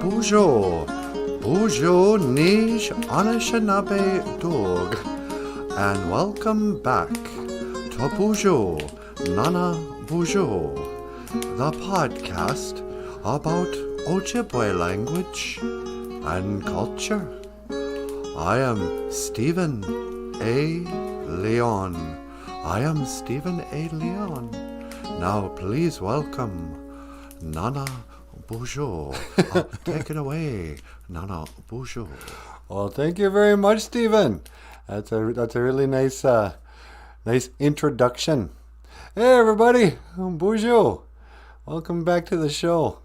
Boozhoo, Boozhoo Nish Anishinaabe Dog, and welcome back to Boozhoo Nanaboozhoo, the podcast about Ojibwe language and culture. I am Stephen A. Leon. Now please welcome Nanaboozhoo. Take it away, Nanaboozhoo. Well, thank you very much, Stephen. That's a really nice introduction. Hey, everybody, I'm Boozhoo. Welcome back to the show.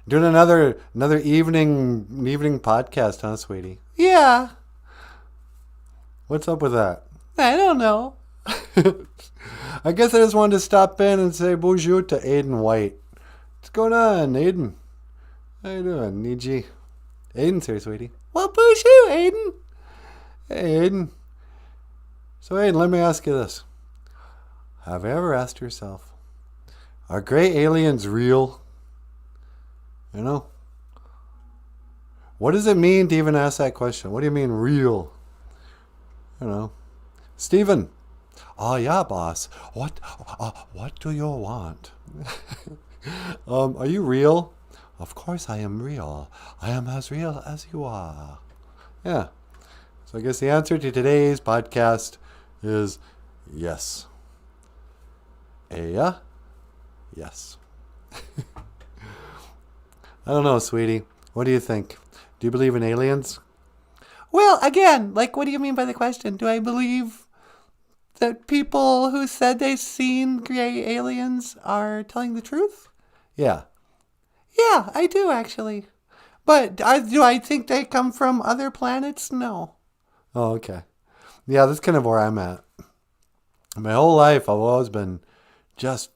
Doing another evening podcast, huh, sweetie? Yeah, What's up with that? I don't know. I guess I just wanted to stop in and say Boozhoo to Aiden White. What's going on, Aiden? How you doing, Niji? Aiden's here, sweetie. Well, Boozhoo, Aiden. Hey, Aiden. So, Aiden, let me ask you this. Have you ever asked yourself, are gray aliens real? You know? What does it mean to even ask that question? What do you mean, real? You know? Stephen. Oh yeah, boss. What do you want? Are you real? Of course I am real. I am as real as you are. Yeah. So I guess the answer to today's podcast is yes. Yeah? Yes. I don't know, sweetie. What do you think? Do you believe in aliens? Well, again, what do you mean by the question? Do I believe that people who said they've seen gray aliens are telling the truth? Yeah. Yeah, I do, actually. But do I think they come from other planets? No. Oh, okay. Yeah, that's kind of where I'm at. My whole life, I've always been just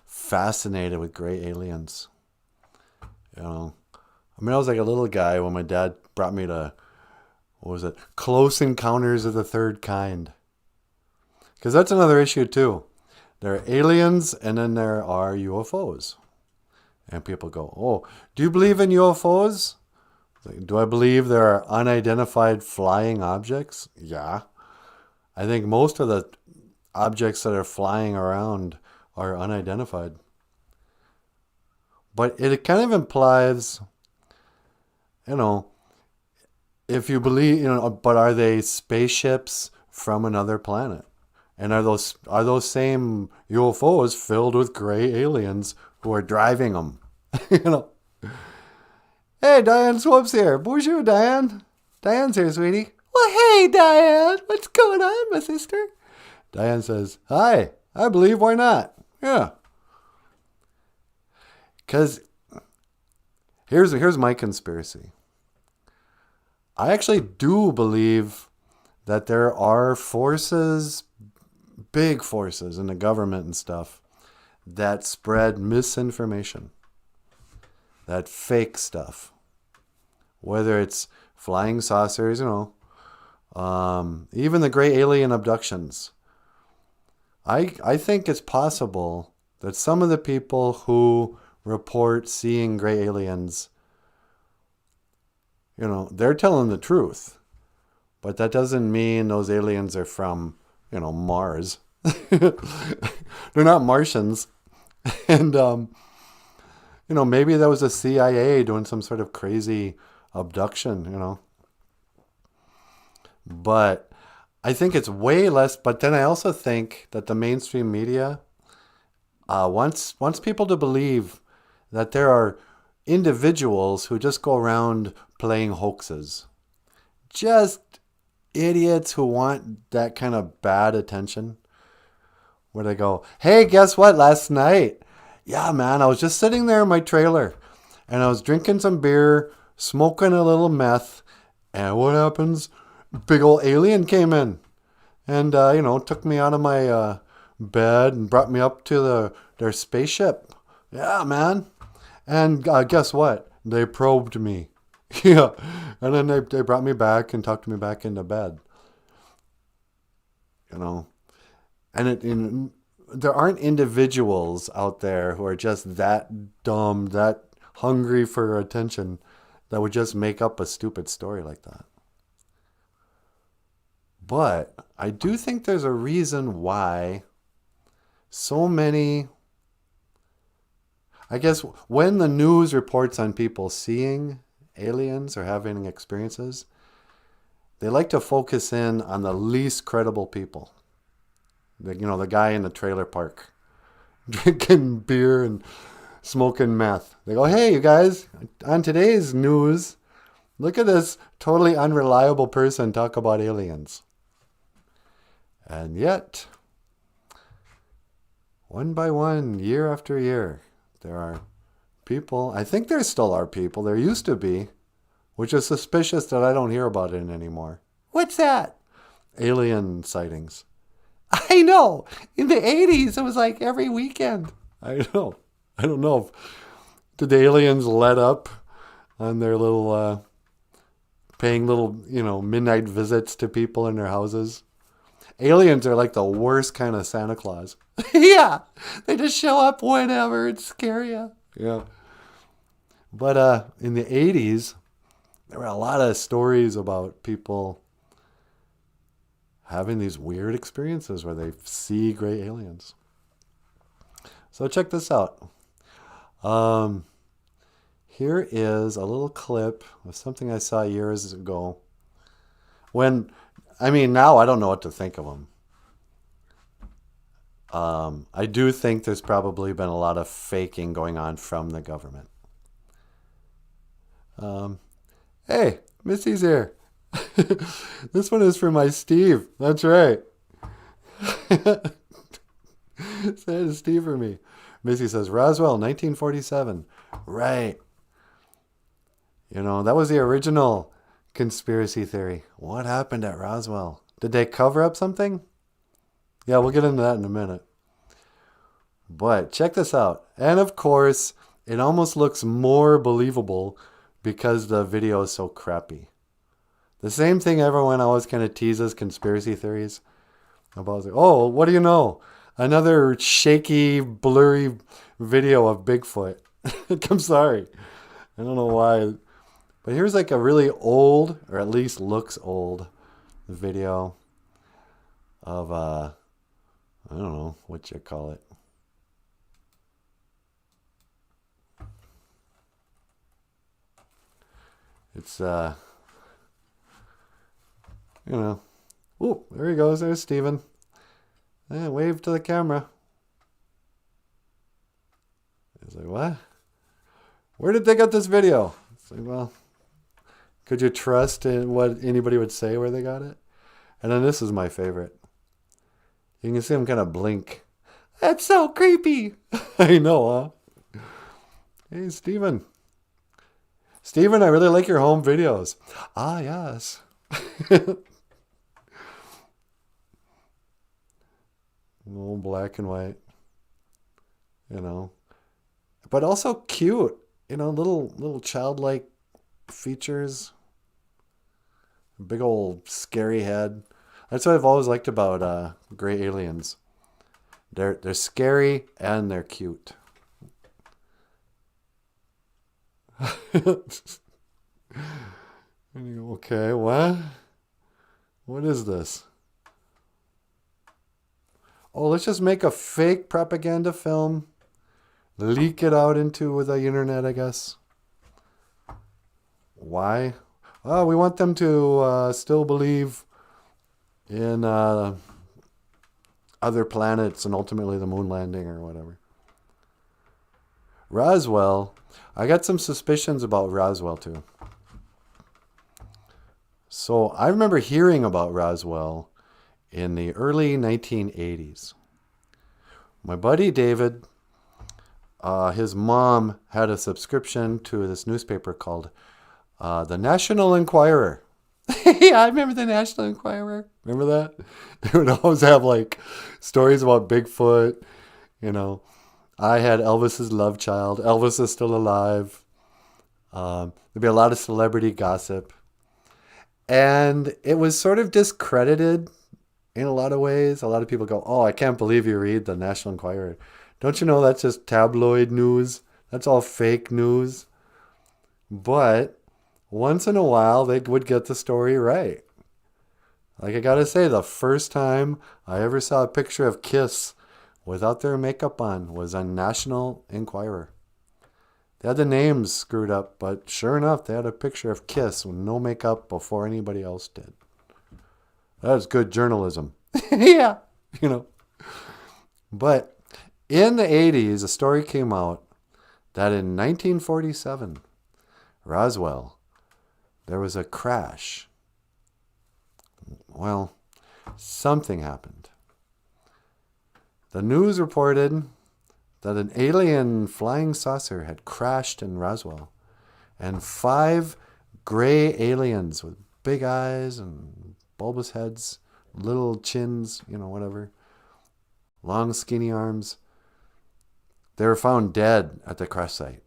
fascinated with gray aliens. You know, I was like a little guy when my dad brought me to, Close Encounters of the Third Kind. Because that's another issue too. There are aliens and then there are UFOs. And people go, oh, do you believe in UFOs? Do I believe there are unidentified flying objects? Yeah. I think most of the objects that are flying around are unidentified. But it kind of implies, if you believe, but are they spaceships from another planet? And are those same UFOs filled with gray aliens who are driving them? Hey, Diane Swope's here. Boozhoo, Diane. Diane's here, sweetie. Well, hey, Diane. What's going on, my sister? Diane says, hi, I believe, why not? Yeah. Because here's my conspiracy. I actually do believe that there are forces, big forces in the government and stuff, that spread misinformation, that fake stuff. Whether it's flying saucers, even the gray alien abductions. I think it's possible that some of the people who report seeing gray aliens, they're telling the truth. But that doesn't mean those aliens are from, Mars. They're not Martians. And, maybe that was the CIA doing some sort of crazy abduction, But I think it's way less. But then I also think that the mainstream media wants people to believe that there are individuals who just go around playing hoaxes. Just idiots who want that kind of bad attention. Where they go, hey, guess what? Last night, yeah, man, I was just sitting there in my trailer and I was drinking some beer, smoking a little meth, and what happens? Big old alien came in and, took me out of my bed and brought me up to their spaceship. Yeah, man. And guess what? They probed me. Yeah. And then they brought me back and tucked me back into bed. And there aren't individuals out there who are just that dumb, that hungry for attention, that would just make up a stupid story like that. But I do think there's a reason why so many, I guess, when the news reports on people seeing aliens or having experiences, they like to focus in on the least credible people. The guy in the trailer park drinking beer and smoking meth. They go, hey, you guys, on today's news, look at this totally unreliable person talk about aliens. And yet, one by one, year after year, there are people, I think there still are people, there used to be, which is suspicious that I don't hear about it anymore. What's that? Alien sightings. I know. In the 80s, it was like every weekend. I know. I don't know. Did the aliens let up on their little, paying little, midnight visits to people in their houses? Aliens are like the worst kind of Santa Claus. Yeah. They just show up whenever and scare you. Yeah. But in the 80s, there were a lot of stories about people having these weird experiences where they see gray aliens. So check this out. Here is a little clip of something I saw years ago. Now I don't know what to think of them. I do think there's probably been a lot of faking going on from the government. Hey, Missy's here. This one is for my Steve. That's right. Say hi to Steve for me. Missy says, Roswell, 1947. Right. That was the original conspiracy theory. What happened at Roswell? Did they cover up something? Yeah, we'll get into that in a minute. But check this out. And of course, it almost looks more believable because the video is so crappy. The same thing everyone always kind of teases conspiracy theories about. Oh, what do you know? Another shaky, blurry video of Bigfoot. I'm sorry. I don't know why. But here's like a really old, or at least looks old, video of, I don't know what you call it. It's, oh, there he goes. There's Steven. Wave to the camera. He's like, what? Where did they get this video? It's like, well, could you trust in what anybody would say where they got it? And then this is my favorite. You can see him kind of blink. That's so creepy. I know, huh? Hey, Steven. Steven, I really like your home videos. Ah, yes. Oh, black and white. But also cute. Little childlike features. Big old scary head. That's what I've always liked about gray aliens. They're scary and they're cute. Okay, what? What is this? Oh, let's just make a fake propaganda film. Leak it out into the internet, I guess. Why? Well, we want them to still believe in other planets and ultimately the moon landing or whatever. Roswell. I got some suspicions about Roswell too. So I remember hearing about Roswell in the early 1980s. My buddy David, his mom had a subscription to this newspaper called the National Enquirer. Yeah, I remember the National Enquirer. Remember that? It would always have like stories about Bigfoot. I had Elvis's love child. Elvis is still alive. There'd be a lot of celebrity gossip. And it was sort of discredited in a lot of ways. A lot of people go, oh, I can't believe you read the National Enquirer. Don't you know that's just tabloid news? That's all fake news. But once in a while they would get the story right. Like I gotta say, the first time I ever saw a picture of Kiss without their makeup on was on National Enquirer. They had the names screwed up, but sure enough, they had a picture of Kiss with no makeup before anybody else did. That's good journalism. Yeah. You know. But in the 80s, a story came out that in 1947, Roswell, there was a crash. Well, something happened. The news reported that an alien flying saucer had crashed in Roswell, and 5 gray aliens with big eyes and bulbous heads, little chins, whatever, long skinny arms, they were found dead at the crash site.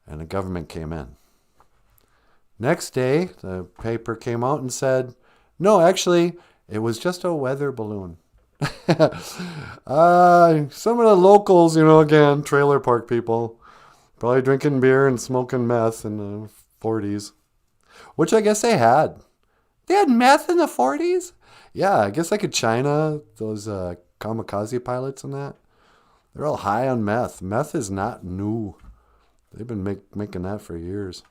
And the government came in. Next day, the paper came out and said, no, actually, it was just a weather balloon. Some of the locals, again, trailer park people, probably drinking beer and smoking meth in the 40s, which I guess they had. They had meth in the 40s? Yeah, I guess like in China, those kamikaze pilots and that, they're all high on meth. Meth is not new. They've been making that for years.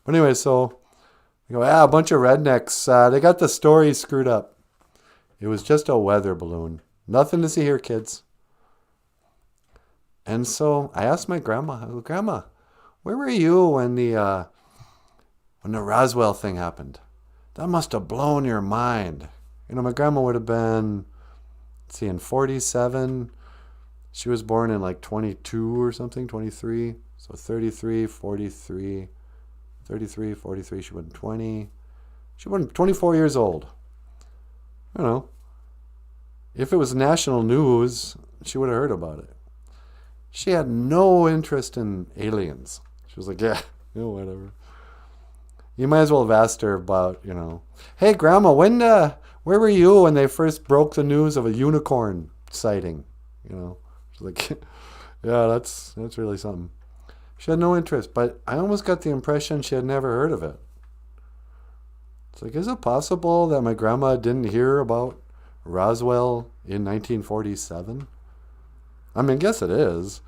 But anyway, so a bunch of rednecks, they got the story screwed up. It was just a weather balloon. Nothing to see here, kids. And so I asked my grandma, Grandma, where were you when the Roswell thing happened? That must have blown your mind. My grandma would have been, in 47. She was born in like 22 or something, 23. So 33, 43, 33, 43. She wasn't 20. She wasn't 24 years old. If it was national news, she would have heard about it. She had no interest in aliens. She was like, yeah, whatever. You might as well have asked her about, hey, Grandma, where were you when they first broke the news of a unicorn sighting? She's like, yeah, that's really something. She had no interest, but I almost got the impression she had never heard of it. It's like, is it possible that my grandma didn't hear about Roswell in 1947? I mean, I guess it is.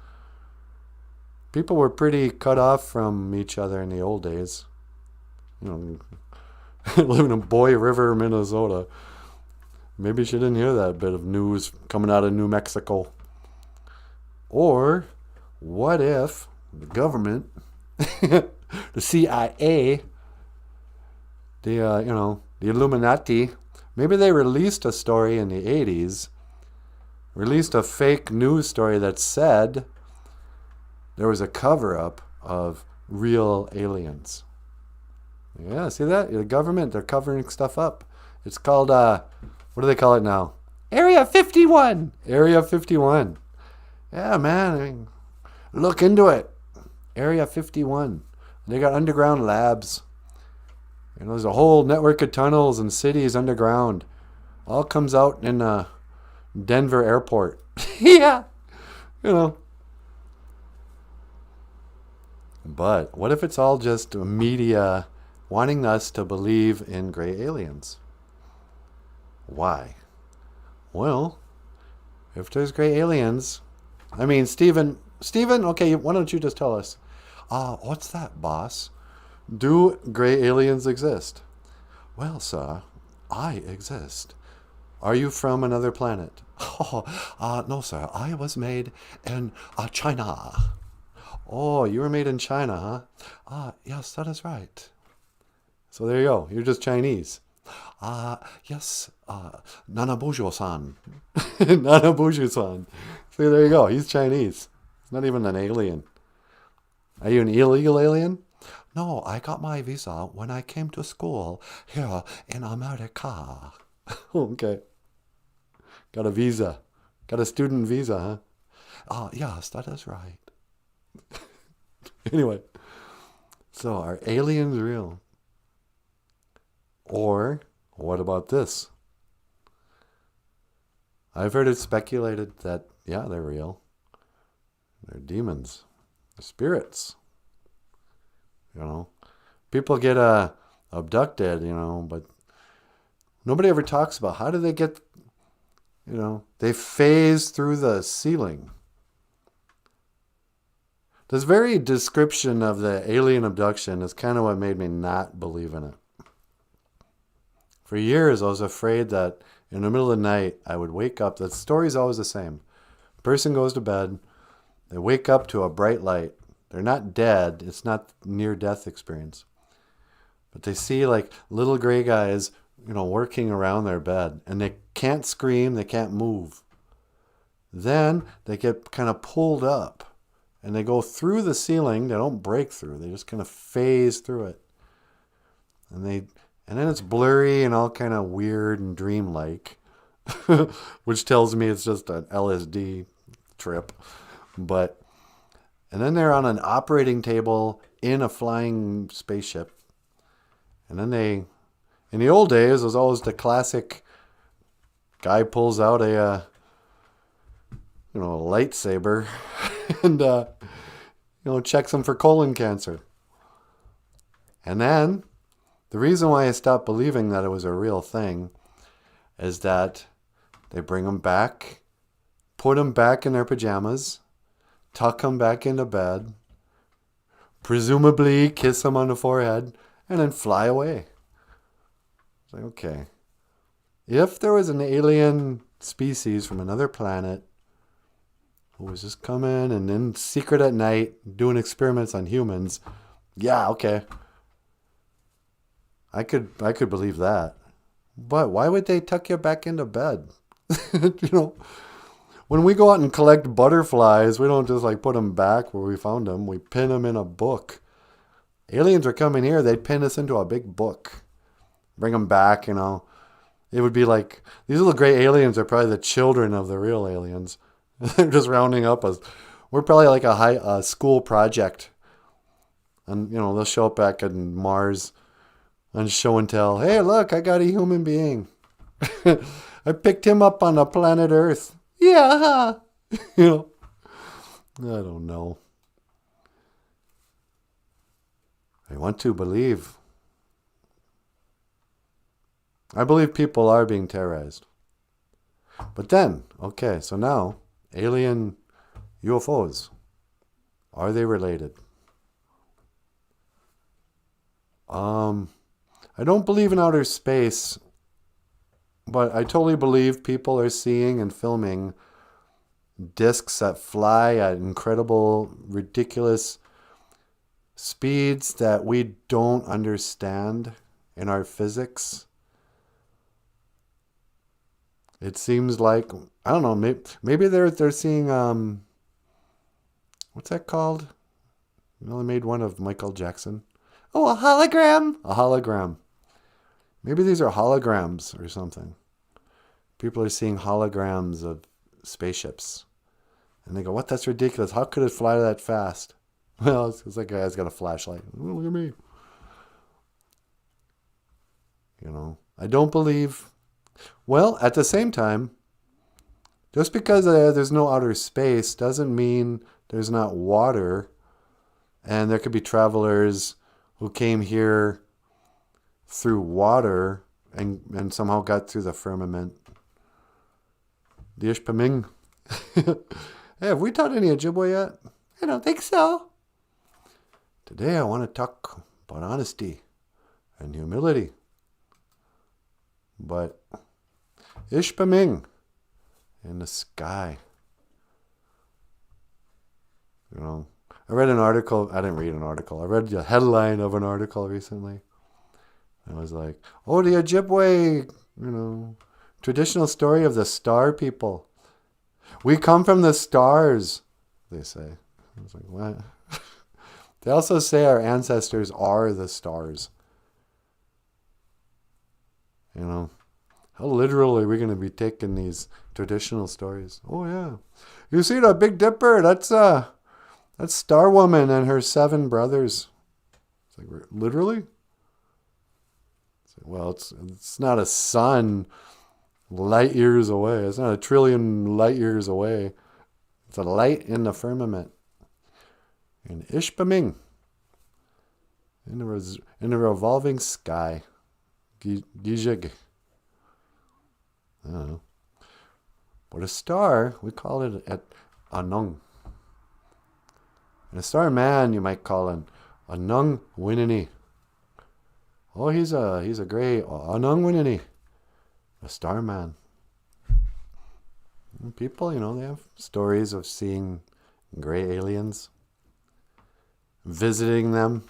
People were pretty cut off from each other in the old days. Living in Boy River, Minnesota. Maybe she didn't hear that bit of news coming out of New Mexico. Or what if the government, the CIA, the Illuminati, maybe they released a story in the 80s, released a fake news story that said there was a cover-up of real aliens. Yeah, see that? The government, they're covering stuff up. It's called, what do they call it now? Area 51. Area 51. Yeah, man. Look into it. Area 51. They got underground labs. There's a whole network of tunnels and cities underground. All comes out in Denver airport. Yeah. But what if it's all just media wanting us to believe in gray aliens? Why? Well, if there's gray aliens, I mean, Stephen, okay, why don't you just tell us? What's that, boss? Do gray aliens exist? Well, sir, I exist. Are you from another planet? No, sir. I was made in China. Oh, you were made in China, huh? Yes, that is right. So there you go. You're just Chinese. Yes, Nanaboozhoo-san. Nanaboozhoo-san. See, there you go. He's Chinese. He's not even an alien. Are you an illegal alien? No, I got my visa when I came to school here in America. Okay. Got a visa. Got a student visa, huh? Yes, that is right. Anyway. So, are aliens real? Or, what about this? I've heard it speculated that, yeah, they're real. They're demons. They're spirits. You know, people get abducted, you know, but nobody ever talks about how do they get, you know, they phase through the ceiling. This very description of the alien abduction is kind of what made me not believe in it. For years, I was afraid that in the middle of the night, I would wake up. The story's always the same. Person goes to bed. They wake up to a bright light. They're not dead. It's not near-death experience. But they see like little gray guys, you know, working around their bed. And they can't scream. They can't move. Then they get kind of pulled up. And they go through the ceiling. They don't break through. They just kind of phase through it. And then it's blurry and all kind of weird and dreamlike, which tells me it's just an LSD trip. And then they're on an operating table in a flying spaceship. And then in the old days, it was always the classic guy pulls out a lightsaber and, checks them for colon cancer. And then the reason why I stopped believing that it was a real thing is that they bring them back, put them back in their pajamas, tuck them back into bed, presumably kiss them on the forehead, and then fly away. It's like, okay. If there was an alien species from another planet who was just coming and in secret at night doing experiments on humans, yeah, okay. I could believe that. But why would they tuck you back into bed? When we go out and collect butterflies, we don't just like put them back where we found them. We pin them in a book. Aliens are coming here. They'd pin us into a big book. Bring them back, It would be like, these little gray aliens are probably the children of the real aliens. They're just rounding up us. We're probably like a school project. And, they'll show up back in Mars and show and tell. Hey, look, I got a human being. I picked him up on the planet Earth. Yeah. I don't know. I want to believe. I believe people are being terrorized. But then, okay, so now, alien UFOs. Are they related? I don't believe in outer space, but I totally believe people are seeing and filming discs that fly at incredible, ridiculous speeds that we don't understand in our physics. It seems like, I don't know, maybe they're seeing, what's that called? They made one of Michael Jackson. Oh, a hologram? A hologram. Maybe these are holograms or something. People are seeing holograms of spaceships. And they go, what? That's ridiculous. How could it fly that fast? Well, it's that guy's got a flashlight. Oh, look at me. I don't believe. Well, at the same time, just because there's no outer space doesn't mean there's not water. And there could be travelers who came here through water and somehow got through the firmament. The Ishpaming. Hey, have we taught any Ojibwe yet? I don't think so. Today I want to talk about honesty and humility. But Ishpaming in the sky. I read an article. I didn't read an article. I read the headline of an article recently. I was like, oh, the Ojibwe, traditional story of the star people. We come from the stars, they say. I was like, what? They also say our ancestors are the stars. How literally are we going to be taking these traditional stories? Oh, yeah. You see the Big Dipper? That's Star Woman and her 7 brothers. It's like, literally? Well, it's not a sun light years away. It's not a trillion light years away. It's a light in the firmament. In Ishpaming. in a revolving sky. Gijig. I don't know. But a star, we call it at Anung. And a star man, you might call an Anung Winini. Oh, he's a gray Anung Winini. A star man. And people, they have stories of seeing gray aliens, visiting them.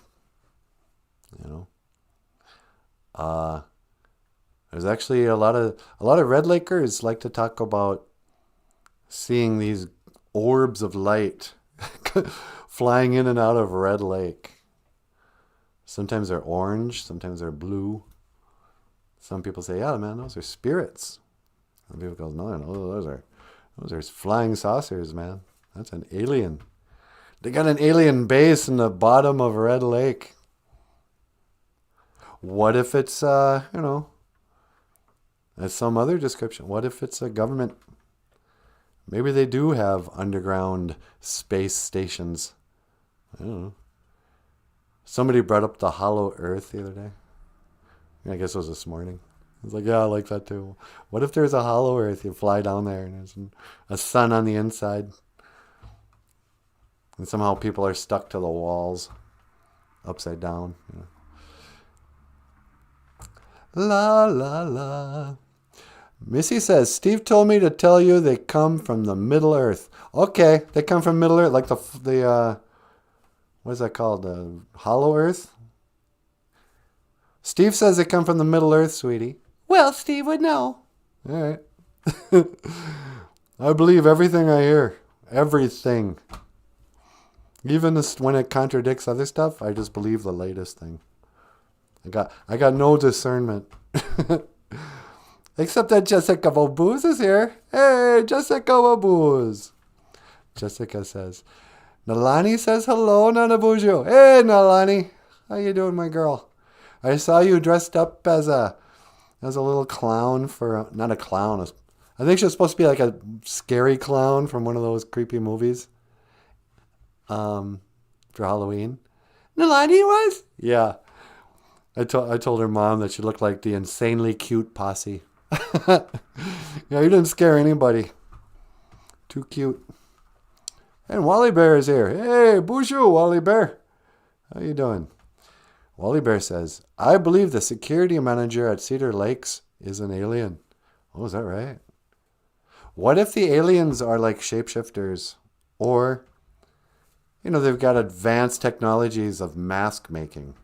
There's actually a lot of Red Lakers like to talk about seeing these orbs of light flying in and out of Red Lake. Sometimes they're orange, sometimes they're blue. Some people say, "Yeah, man, those are spirits." Some people go, "No, those are flying saucers, man. That's an alien. They got an alien base in the bottom of Red Lake." What if it's, as some other description, what if it's a government? Maybe they do have underground space stations. I don't know. Somebody brought up the hollow earth the other day. I guess it was this morning. I was like, yeah, I like that too. What if there's a hollow earth? You fly down there and there's a sun on the inside. And somehow people are stuck to the walls upside down. La, la, la. Missy says, Steve told me to tell you they come from the Middle Earth. Okay, they come from Middle Earth, like the what is that called? The Hollow Earth? Steve says they come from the Middle Earth, sweetie. Well, Steve would know. All right. I believe everything I hear. Everything. Even when it contradicts other stuff, I just believe the latest thing. I got no discernment. Except that Jessica Booz is here. Hey, Jessica Booz. Jessica says, Nalani says hello, Nanaboozhoo. Hey, Nalani. How you doing, my girl? I saw you dressed up as a little clown for, not a clown. I think she was supposed to be like a scary clown from one of those creepy movies. For Halloween. Nalani was? Yeah. I told her mom that she looked like the insanely cute posse. Yeah, you didn't scare anybody. Too cute. And Wally Bear is here. Hey, Boozhoo, Wally Bear. How you doing? Wally Bear says, I believe the security manager at Cedar Lakes is an alien. Oh, is that right? What if the aliens are like shapeshifters? Or, they've got advanced technologies of mask making.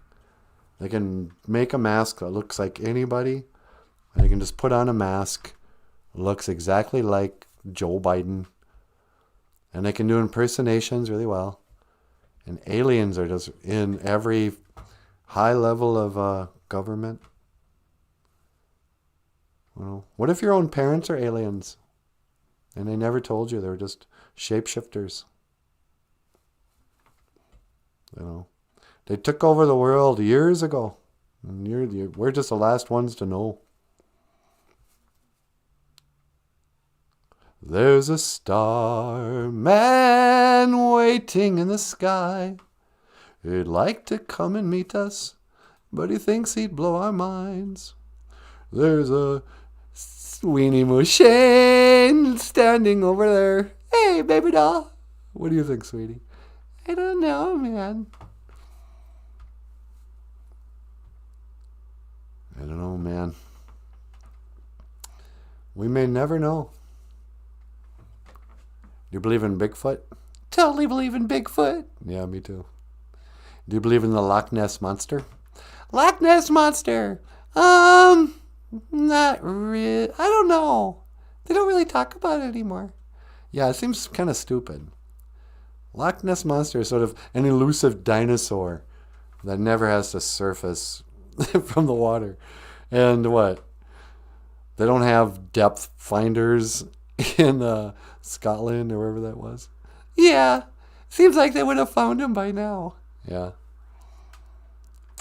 They can make a mask that looks like anybody. And they can just put on a mask. Looks exactly like Joe Biden. And they can do impersonations really well. And aliens are just in every high level of government. Well, what if your own parents are aliens? And they never told you, they were just shapeshifters. They took over the world years ago. And we're just the last ones to know. There's a star man waiting in the sky. He'd like to come and meet us, but he thinks he'd blow our minds. There's a Sweeney Mushane standing over there. Hey, baby doll. What do you think, sweetie? I don't know, man. I don't know, man. We may never know. Do you believe in Bigfoot? Totally believe in Bigfoot. Yeah, me too. Do you believe in the Loch Ness Monster? Loch Ness Monster. Not really. I don't know. They don't really talk about it anymore. Yeah, it seems kind of stupid. Loch Ness Monster is sort of an elusive dinosaur that never has to surface from the water. And what? They don't have depth finders in Scotland or wherever that was. Yeah. Seems like they would have found him by now. Yeah.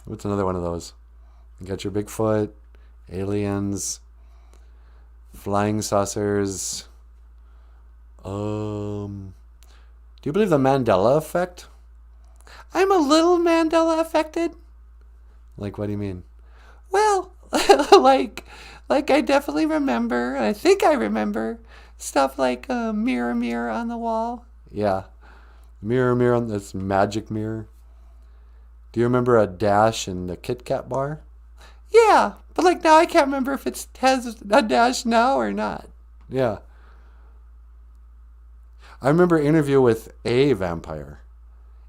What's another one of those? You got your Bigfoot, aliens, flying saucers. Do you believe the Mandela effect? I'm a little Mandela affected. Like, what do you mean? Well, like, like I definitely remember, I think I remember, stuff like mirror, mirror on the wall. Yeah. Mirror, mirror on this magic mirror. Do you remember a dash in the Kit Kat bar? Yeah, but like now I can't remember if it has a dash now or not. Yeah. I remember an interview with a vampire.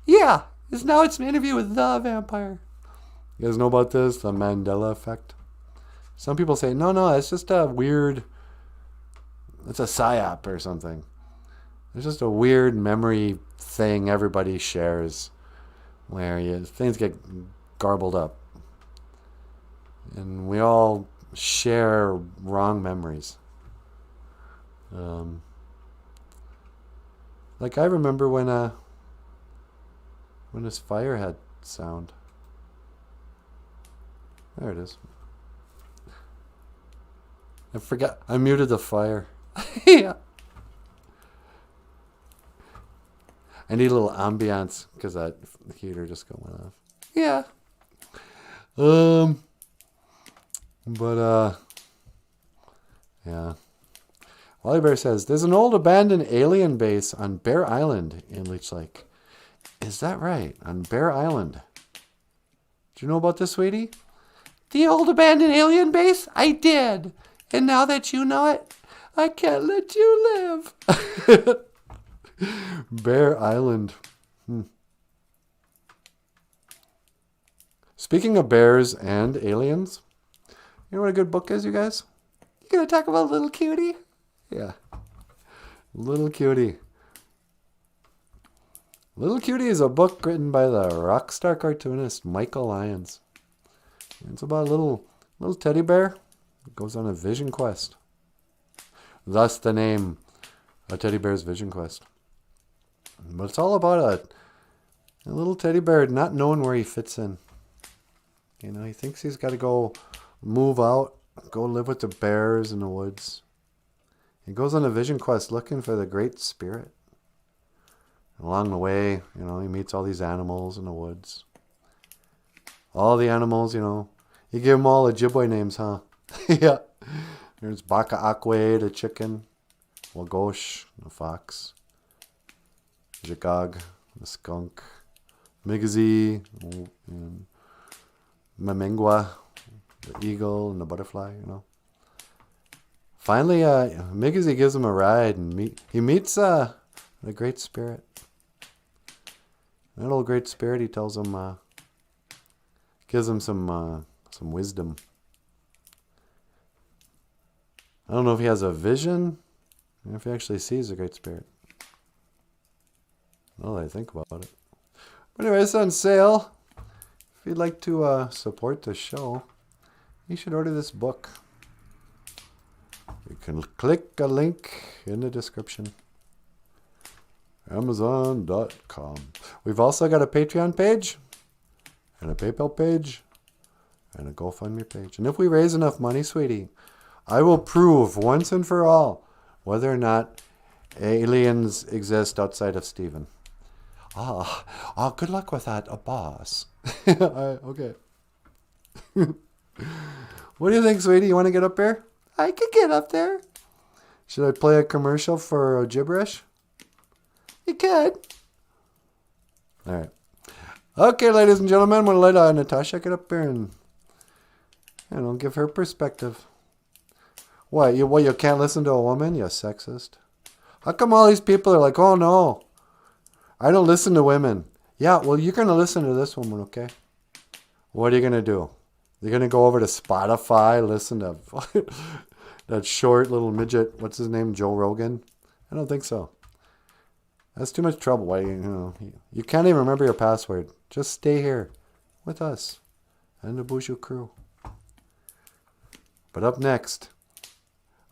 Yeah, because now it's an interview with the vampire. You guys know about this? The Mandela effect? Some people say, no, it's just a weird, it's a psyop or something. It's just a weird memory thing everybody shares where things get garbled up. And we all share wrong memories. Like I remember when this fire had sound. There it is. I forgot. I muted the fire. Yeah. I need a little ambiance because that heater just went off. Yeah. Yeah. Wally Bear says, there's an old abandoned alien base on Bear Island in Leech Lake. Is that right? On Bear Island. Do you know about this, sweetie? The old abandoned alien base? I did. And now that you know it, I can't let you live. Bear Island. Speaking of bears and aliens, you know what a good book is, you guys? You gonna talk about Little Cutie? Yeah. Little Cutie. Little Cutie is a book written by the rock star cartoonist Michael Lyons. It's about a little teddy bear that goes on a vision quest. Thus the name, A Teddy Bear's Vision Quest. But it's all about a little teddy bear not knowing where he fits in. You know, he thinks he's got to go move out, go live with the bears in the woods. He goes on a vision quest looking for the Great Spirit. Along the way, you know, he meets all these animals in the woods. All the animals, you know, you give them all Ojibwe names, huh? Yeah. There's Baka Akwe, the chicken. Wagosh, the fox. Jagog, the skunk. Migazi, and Mamengwa, the eagle and the butterfly, you know. Finally, Migazi gives him a ride, and he meets the Great Spirit. That old Great Spirit, he tells him, gives him some wisdom. I don't know if he has a vision, or if he actually sees the Great Spirit. Now that I think about it. But anyway, it's on sale. If you'd like to support the show, you should order this book. You can click a link in the description. Amazon.com. We've also got a Patreon page, and a PayPal page, and a GoFundMe page. And if we raise enough money, sweetie, I will prove once and for all whether or not aliens exist outside of Stephen. Good luck with that, boss. Okay. What do you think, sweetie? You want to get up here? I could get up there. Should I play a commercial for Ojiberish? You could. All right. Okay, ladies and gentlemen, I'm going to let Natasha get up here and give her perspective. What, you can't listen to a woman? You sexist. How come all these people are like, oh no, I don't listen to women? Yeah, well, you're going to listen to this woman, okay? What are you going to do? You're going to go over to Spotify, listen to that short little midget, what's his name, Joe Rogan? I don't think so. That's too much trouble. Why, you can't even remember your password. Just stay here with us and the Boozhoo crew. But up next,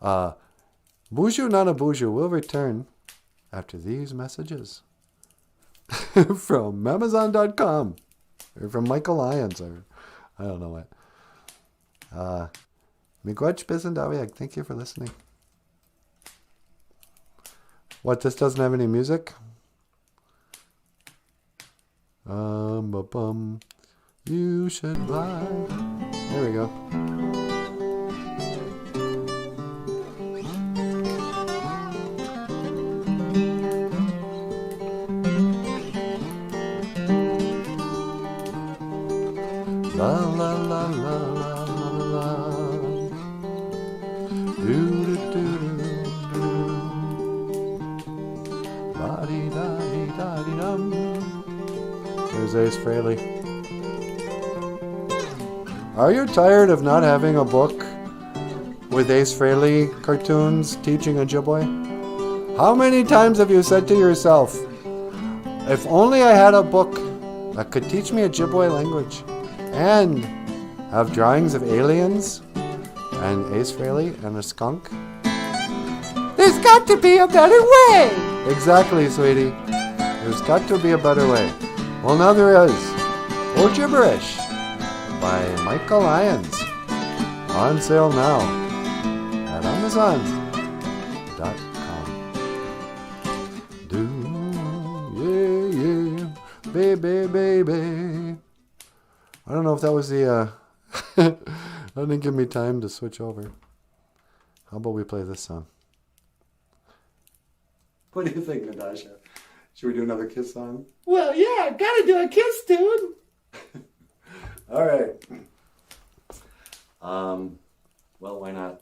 Boozhoo Nanaboozhoo will return after these messages from Amazon.com or from Michael Lyons or I don't know what. Miigwech Bizendawiag, thank you for listening. What, this doesn't have any music? You should buy. There we go. La la la la la la la. Do do do do do. La di da di da di dum. There's Ace Frehley. Are you tired of not having a book with Ace Frehley cartoons teaching Ojibwe? How many times have you said to yourself, if only I had a book that could teach me Ojibwe language and have drawings of aliens and Ace Frehley and a skunk? There's got to be a better way. Exactly, sweetie. There's got to be a better way. Well, now there is. OJIBERISH by Michael Lyons. On sale now at Amazon.com. Do, yeah, yeah, baby, baby. I don't know if that was the, that didn't give me time to switch over. How about we play this song? What do you think, Natasha? Should we do another Kiss song? Well, yeah, gotta do a Kiss tune. All right. Well, why not?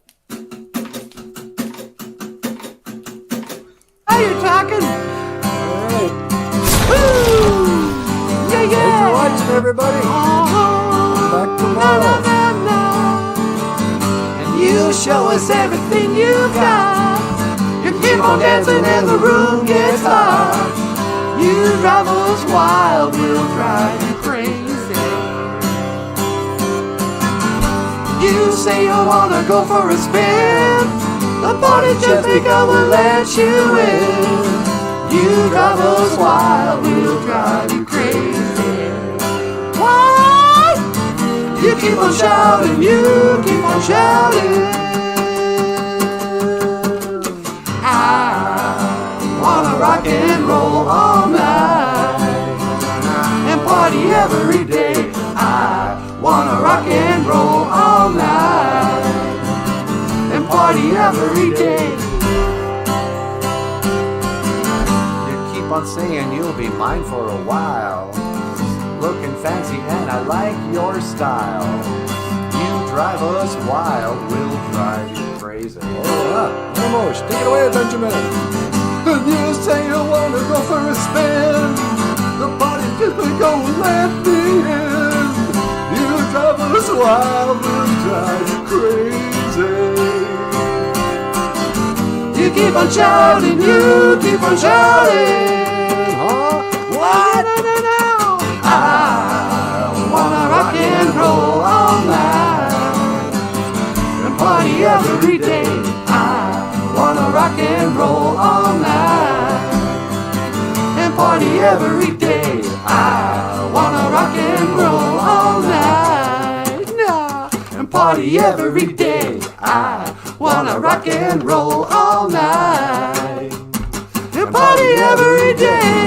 Are you talking? All right. Woo! Yeah, yeah. Thanks for watching, everybody. Back tomorrow. And you show us everything you've got. You keep on dancing and the room gets hot. You drive us wild, we'll drive you crazy. You say you wanna go for a spin. The party just begun, we'll let you in. You drive us wild, we'll drive you crazy. Why? You keep on shouting, you keep on shouting. I wanna rock and roll all night and party every day. I wanna rock and roll all night and party every day. You keep on saying you'll be mine for a while. Looking fancy and I like your style. You drive us wild, we'll drive you crazy. Nanaboozhoo, take it away, Benjamin. And you say you wanna go for a spin. The party just go let me in. You drive us wild, we'll drive you crazy. You keep on shouting, you keep on shouting. Huh? What? I wanna rock and roll all night and party every day. I wanna rock and roll all night and party every day. I wanna rock and roll all night and party every day. I wanna rock and roll all night and party every day.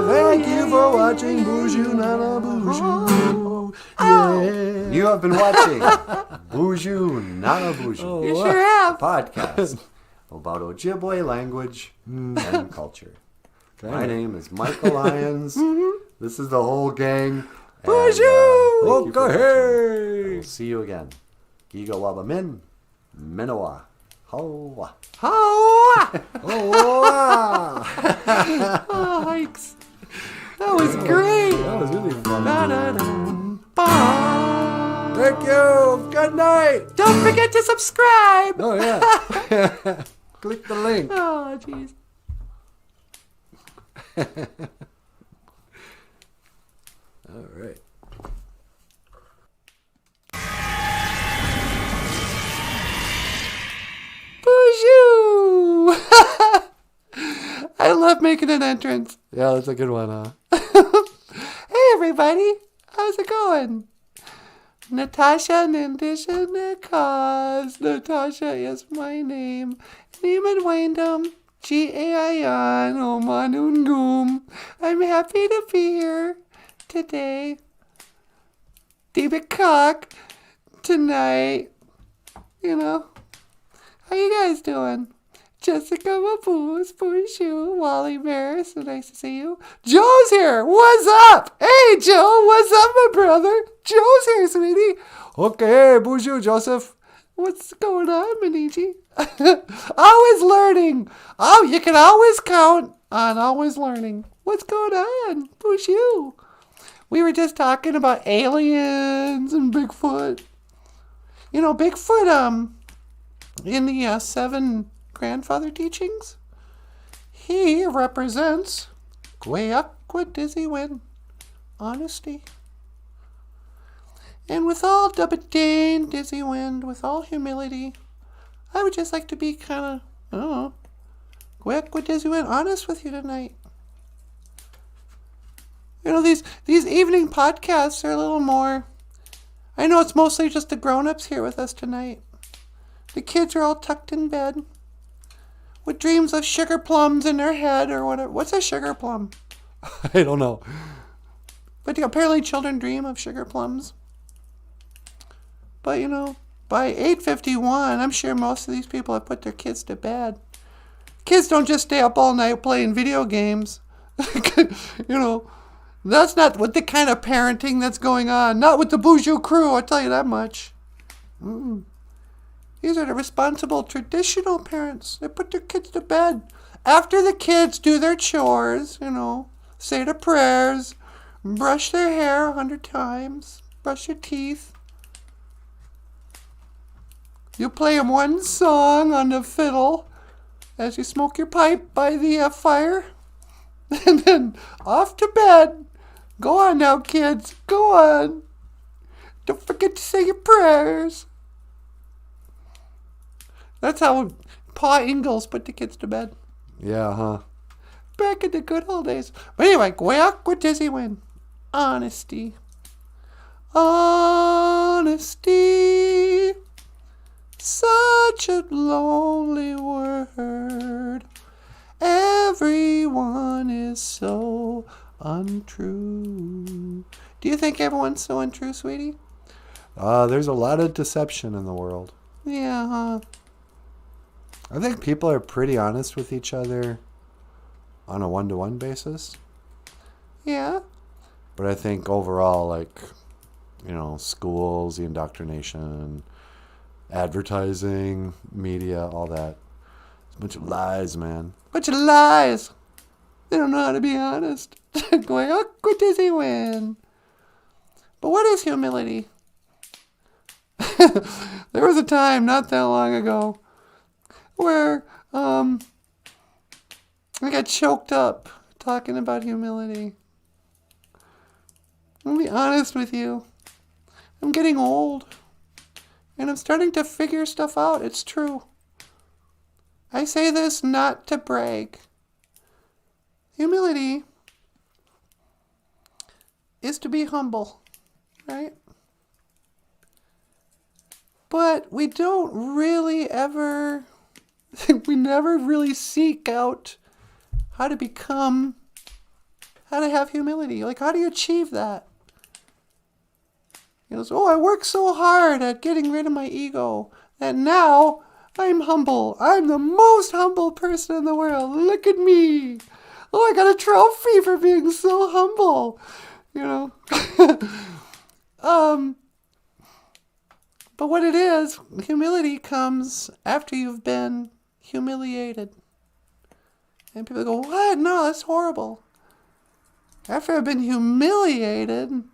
Thank you for watching Boozhoo Nanaboozhoo. Yeah. You have been watching Boozhoo Nanaboozhoo. You sure have. Podcast about Ojibwe language and culture. My name is Michael Lyons. This is the whole gang. Boozhoo! Okay. We'll see you again. Giga Waba Min, Minowa. Hoa. Oh, Hoa. oh, hikes. That was great. That was really fun. Bye. Thank you. Good night. Don't forget to subscribe. Oh, yeah. Click the link. Oh, jeez. All right. Boozhoo! I love making an entrance. Yeah, that's a good one, huh? Hey, everybody. How's it going? Natasha Nandisha Nikas. Natasha is my name. Name and Wyndham. G-A-I-N, Omanungoom. I'm happy to be here today. David Cock tonight. You know, how you guys doing? Jessica Maboose, Boozhoo, Wally Bear, so nice to see you. Joe's here. What's up? Hey, Joe, what's up, my brother? Joe's here, sweetie. Okay, Boozhoo, Joseph. What's going on, Maniji? Always learning. Oh, you can always count on always learning. What's going on, Boozhoo? We were just talking about aliens and Bigfoot. You know, Bigfoot, in the 7 grandfather teachings, he represents Gweakwa Dizzy Win, honesty. And with all Dubbatain, Dizzy Wind, with all humility, I would just like to be kind of, I don't know, Gweakwa Dizzy Win, honest with you tonight. You know, these evening podcasts are a little more, I know it's mostly just the grown-ups here with us tonight. The kids are all tucked in bed with dreams of sugar plums in their head or whatever. What's a sugar plum? I don't know. But apparently children dream of sugar plums. But, you know, by 8:51, I'm sure most of these people have put their kids to bed. Kids don't just stay up all night playing video games. You know, that's not what the kind of parenting that's going on. Not with the Boozhoo crew, I'll tell you that much. These are the responsible, traditional parents. They put their kids to bed. After the kids do their chores, you know, say their prayers, brush their hair 100 times, brush your teeth. You play them one song on the fiddle as you smoke your pipe by the fire. And then off to bed. Go on now, kids. Go on. Don't forget to say your prayers. That's how Pa Ingalls put the kids to bed. Yeah, huh? Back in the good old days. But anyway, Gweakwa Dizzy Win. Honesty. Honesty. Such a lonely word. Everyone is so untrue. Do you think everyone's so untrue, sweetie? There's a lot of deception in the world. Yeah, huh? I think people are pretty honest with each other on a one-to-one basis. Yeah. But I think overall, like, you know, schools, the indoctrination, advertising, media, all that. It's a bunch of lies, man. Bunch of lies. They don't know how to be honest. Gweakwa Dizzy Win. But what is humility? There was a time not that long ago where I got choked up talking about humility. I'll be honest with you. I'm getting old. And I'm starting to figure stuff out. It's true. I say this not to brag. Humility is to be humble, right? But we don't really ever, we never really seek out how to have humility. Like, how do you achieve that? You know, so, I work so hard at getting rid of my ego that now I'm humble. I'm the most humble person in the world. Look at me. Oh, I got a trophy for being so humble. You know. But what it is, humility comes after you've been humiliated. And people go, what? No, that's horrible. After I've been humiliated,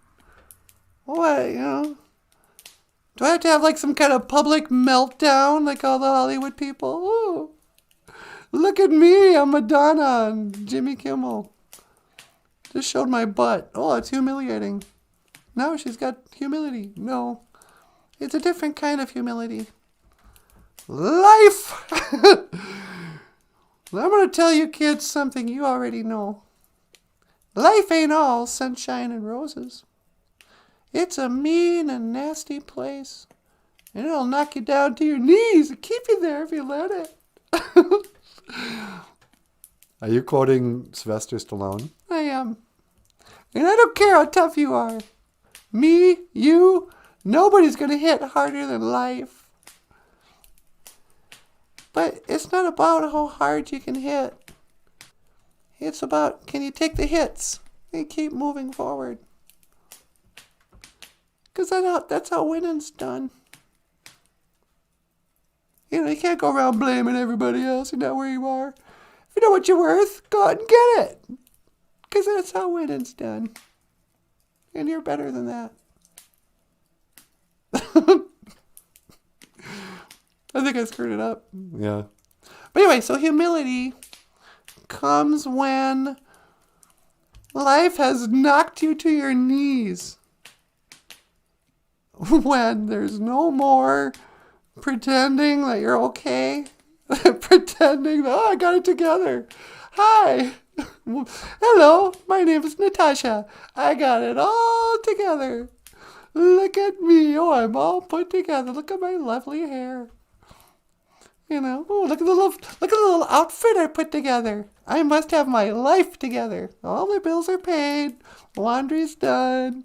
what, you know? Do I have to have like some kind of public meltdown like all the Hollywood people? Ooh, look at me, I'm Madonna on Jimmy Kimmel. Just showed my butt. Oh, it's humiliating. Now she's got humility. No, it's a different kind of humility. Life! I'm going to tell you kids something you already know. Life ain't all sunshine and roses. It's a mean and nasty place. And it'll knock you down to your knees and keep you there if you let it. Are you quoting Sylvester Stallone? I am. And I don't care how tough you are. Me, you, nobody's going to hit harder than life. But it's not about how hard you can hit. It's about, can you take the hits and keep moving forward? Because that's how winning's done. You know, you can't go around blaming everybody else. You're not where you are. If you know what you're worth, go out and get it. Because that's how winning's done. And you're better than that. I think I screwed it up. Yeah. But anyway, so humility comes when life has knocked you to your knees. When there's no more pretending that you're okay. Pretending that, I got it together. Hi. Hello, my name is Natasha. I got it all together. Look at me. Oh, I'm all put together. Look at my lovely hair. You know, oh, look at the little outfit I put together. I must have my life together. All my bills are paid. Laundry's done.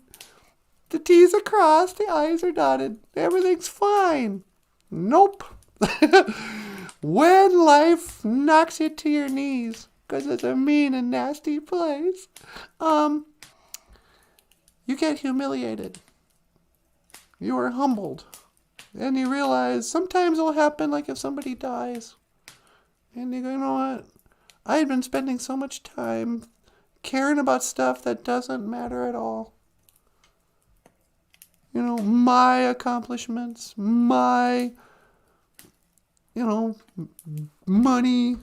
The T's are crossed. The I's are dotted. Everything's fine. Nope. When life knocks you to your knees, because it's a mean and nasty place, you get humiliated. You are humbled. And you realize sometimes it'll happen like if somebody dies. And you go, you know what? I had been spending so much time caring about stuff that doesn't matter at all. You know, my accomplishments, my, you know, money,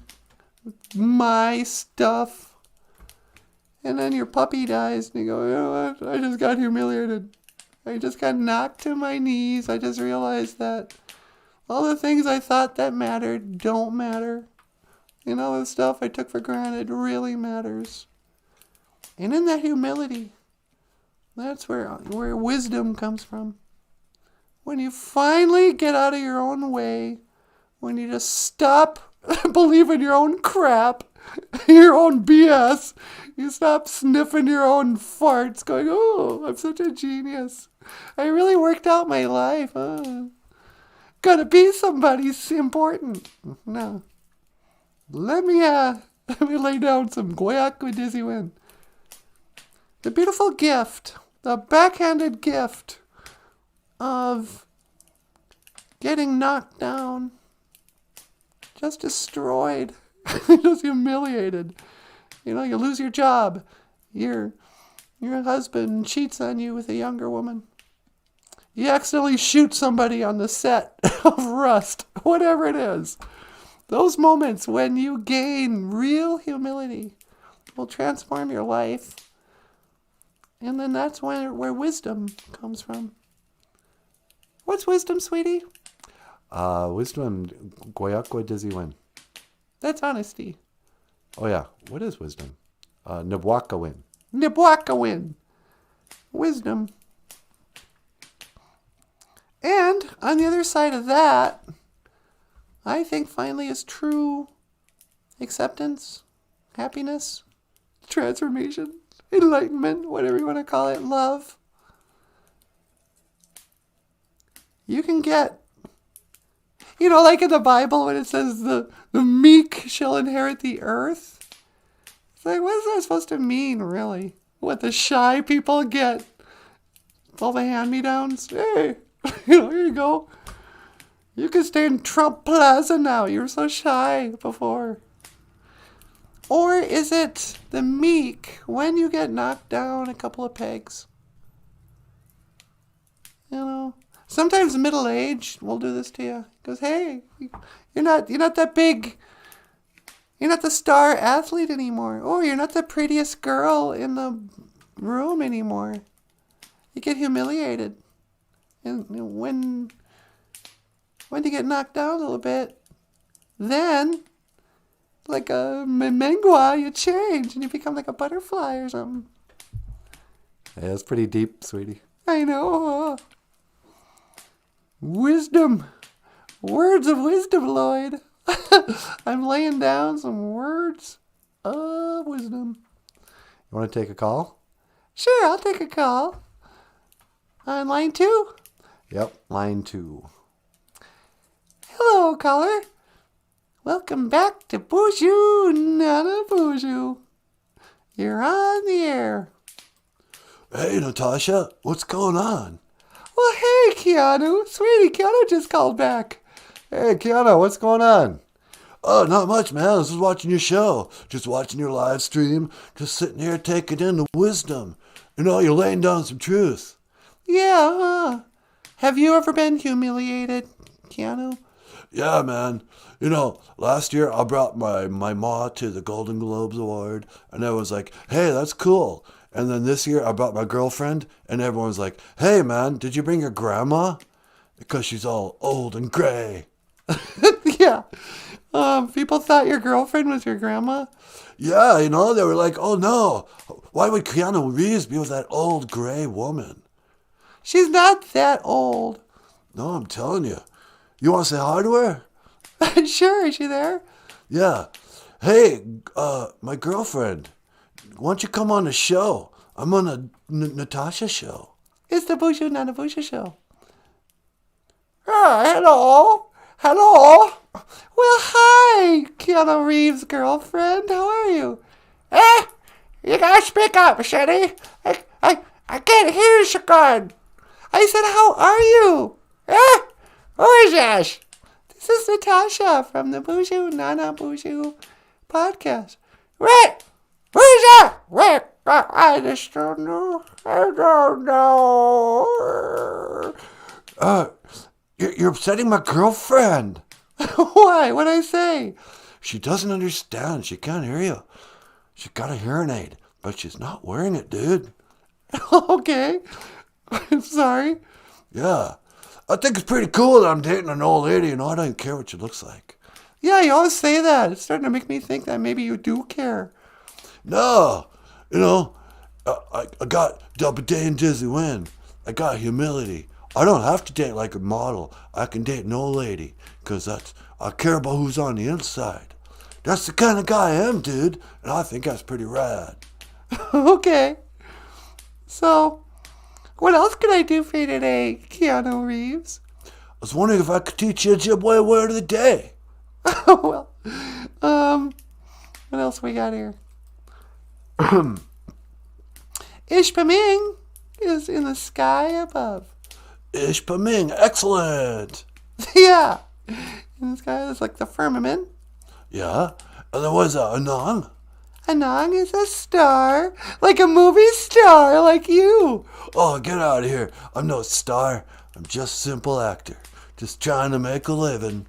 my stuff. And then your puppy dies and you go, you know what? I just got humiliated. I just got knocked to my knees. I just realized that all the things I thought that mattered don't matter. You know, the stuff I took for granted really matters. And in that humility, that's where wisdom comes from. When you finally get out of your own way, when you just stop believing your own crap, your own BS, you stop sniffing your own farts, going, oh, I'm such a genius. I really worked out my life. Gonna be somebody important. No. Let me lay down some guac with Dizzy Win. The beautiful gift, the backhanded gift of getting knocked down, just destroyed, just humiliated. You know, you lose your job. Your husband cheats on you with a younger woman. You accidentally shoot somebody on the set of Rust, whatever it is. Those moments when you gain real humility will transform your life. And then that's where wisdom comes from. What's wisdom, sweetie? Wisdom, Goyakwa Diziwin. That's honesty. Oh yeah, what is wisdom? Nabwakawin. Nibwakawin. Wisdom. And on the other side of that, I think finally is true acceptance, happiness, transformation, enlightenment, whatever you want to call it, love. You can get, you know, like in the Bible when it says the meek shall inherit the earth. It's like, what is that supposed to mean, really? What the shy people get? All the hand-me-downs? Hey, you know, here you go. You can stay in Trump Plaza now. You were so shy before. Or is it the meek when you get knocked down a couple of pegs? You know, sometimes middle age will do this to you. Goes, hey, you're not that big. You're not the star athlete anymore. Oh, you're not the prettiest girl in the room anymore. You get humiliated. And when you get knocked down a little bit, then, like a mengwa, you change and you become like a butterfly or something. Yeah, that's pretty deep, sweetie. I know. Wisdom. Words of wisdom, Lloyd. I'm laying down some words of wisdom. You want to take a call? Sure, I'll take a call. On line 2? Yep, line 2. Hello, caller. Welcome back to Boozhoo Nanaboozhoo. You're on the air. Hey, Natasha, what's going on? Well, hey, Keanu. Sweetie, Keanu just called back. Hey, Kiana, what's going on? Oh, not much, man. I was just watching your show. Just watching your live stream. Just sitting here taking in the wisdom. You know, you're laying down some truth. Yeah, Have you ever been humiliated, Keanu? Yeah, man. You know, last year I brought my ma to the Golden Globes Award, and I was like, hey, that's cool. And then this year I brought my girlfriend, and everyone's like, hey, man, did you bring your grandma? Because she's all old and gray. Yeah. People thought your girlfriend was your grandma? Yeah, you know, they were like, oh no, why would Keanu Reeves be with that old gray woman? She's not that old. No, I'm telling you. You want to say hi to her? Sure, is she there? Yeah. Hey, my girlfriend, why don't you come on the show? I'm on a Natasha show. It's the Boozhoo Nanaboozhoo show. Hello. Hello. Well, hi, Keanu Reeves' girlfriend. How are you? You gotta speak up, Shetty. I can't hear you so good. I said, how are you? Who is this? This is Natasha from the Boozhoo Nanaboozhoo podcast. Wait, who's that? Wait, I just don't know. I don't know. You're upsetting my girlfriend. Why? What'd I say? She doesn't understand. She can't hear you. She got a hearing aid, but she's not wearing it, dude. Okay. I'm sorry. Yeah. I think it's pretty cool that I'm dating an old lady, you know. I don't care what she looks like. Yeah, you always say that. It's starting to make me think that maybe you do care. No. You know, I got double day and dizzy win. I got humility. I don't have to date like a model. I can date an old lady, because I care about who's on the inside. That's the kind of guy I am, dude, and I think that's pretty rad. Okay. So, what else can I do for you today, Keanu Reeves? I was wondering if I could teach you Ojibwe word of the day. Well, what else we got here? Ishpaming is in the sky above. Ishpaming, excellent. Yeah. In the sky, it's like the firmament. Yeah, and then what's that, Anang? Anang is a star, like a movie star, like you. Oh, get out of here. I'm no star. I'm just a simple actor. Just trying to make a living.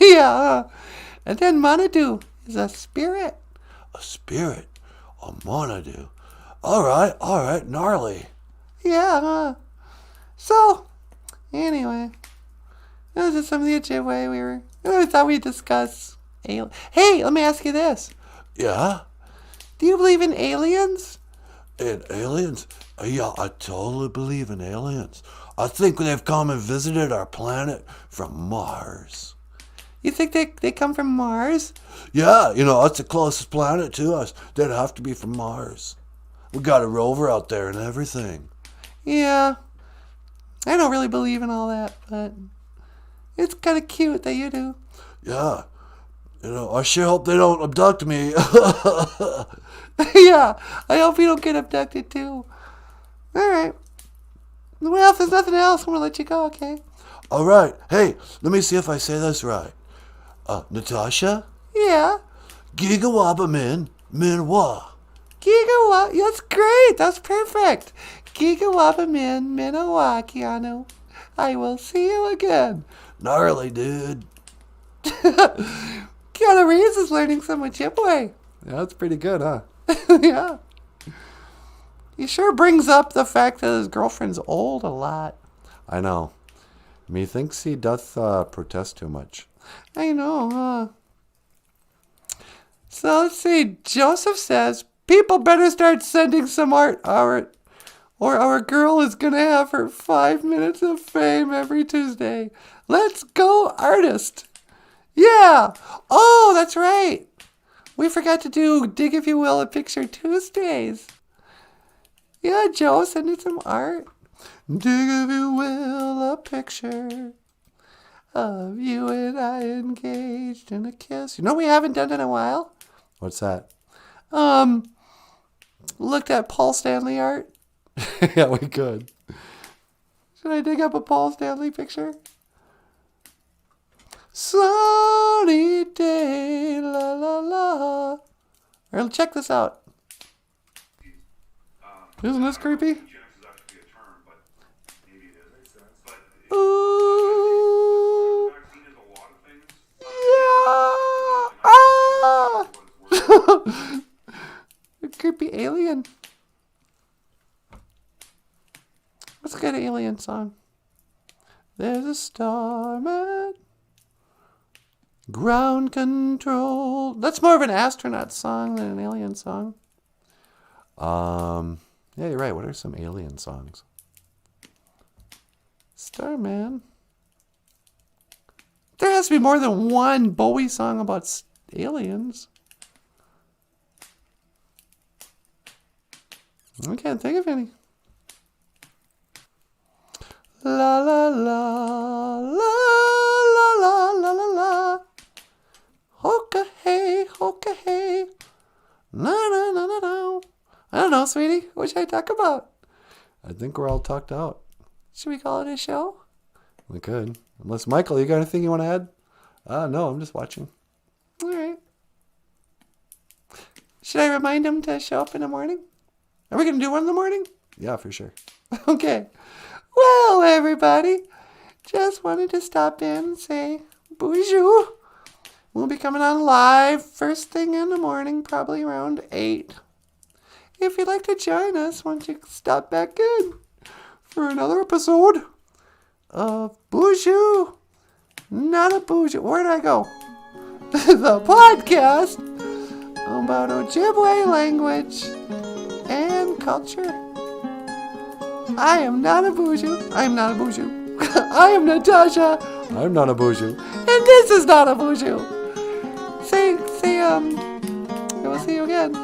Yeah. And then Manadu is a spirit. A spirit? A Monadu. All right, gnarly. Yeah. So, anyway, those are some of the Ojibwe I thought we'd discuss. Hey, let me ask you this. Yeah? Do you believe in aliens? In aliens? Yeah, I totally believe in aliens. I think they've come and visited our planet from Mars. You think they come from Mars? Yeah, you know, that's the closest planet to us. They'd have to be from Mars. We got a rover out there and everything. Yeah. I don't really believe in all that, but it's kind of cute that you do. Yeah. You know, I sure hope they don't abduct me. Yeah, I hope you don't get abducted too. All right. Well, if there's nothing else, I'm going to let you go, okay? All right. Hey, let me see if I say this right. Natasha? Yeah. Gigawaba min, minwa. Gigawa, that's great. That's perfect. Gigawaba min, minawa, Keanu. I will see you again. Gnarly, dude. Keanu Reeves is learning some Ojibwe. Yeah, that's pretty good, huh? Yeah. He sure brings up the fact that his girlfriend's old a lot. I know. Methinks he doth protest too much. I know, huh? So let's see. Joseph says, people better start sending some art, or our girl is going to have her 5 minutes of fame every Tuesday. Let's go, artist. Yeah. Oh, that's right. We forgot to do Dig If You Will a Picture Tuesdays. Yeah, Joe, send it some art. Dig if you will a picture of you and I engaged in a kiss. You know we haven't done in a while? What's that? Looked at Paul Stanley art. Yeah, we could. Should I dig up a Paul Stanley picture? Sunny day, la la la. Or check this out. Isn't this creepy? Ooh. Yeah. Ah. A creepy alien. What's a good alien song? There's a starman. Ground control. That's more of an astronaut song than an alien song. Yeah, you're right. What are some alien songs? Starman. There has to be more than one Bowie song about aliens. I can't think of any. La la la la la la la la la. Hoka hey, hoka hey. Na na na na na. I don't know, sweetie. What should I talk about? I think we're all talked out. Should we call it a show? We could. Unless, Michael, you got anything you want to add? No, I'm just watching. All right. Should I remind him to show up in the morning? Are we going to do one in the morning? Yeah, for sure. Okay. Well, everybody, just wanted to stop in and say, Boozhoo. We'll be coming on live first thing in the morning, probably around 8. If you'd like to join us, why don't you stop back in for another episode of Boozhoo Nanaboozhoo. Where did I go? The podcast about Ojibwe language and culture. I am Nanaboozhoo. I am Nanaboozhoo. I am Natasha. I'm Nanaboozhoo. And this is Nanaboozhoo. We'll see you again.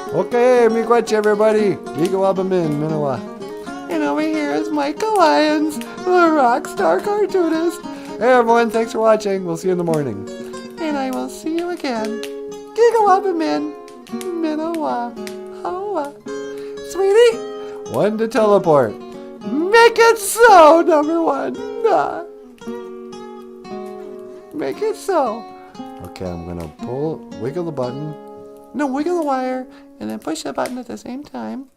Okay, miigwech everybody. Gigawabamin, Minowa. And over here is Michael Lyons, the rock star cartoonist. Hey everyone, thanks for watching. We'll see you in the morning. And I will see you again. Gigawabamin, Minowa. Hoa. Sweetie? One to teleport. Make it so, number one. Make it so. Okay, I'm gonna wiggle the button. No, wiggle the wire, and then push the button at the same time.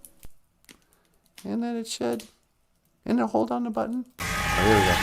And then it should. And then hold on the button. Oh, here we go.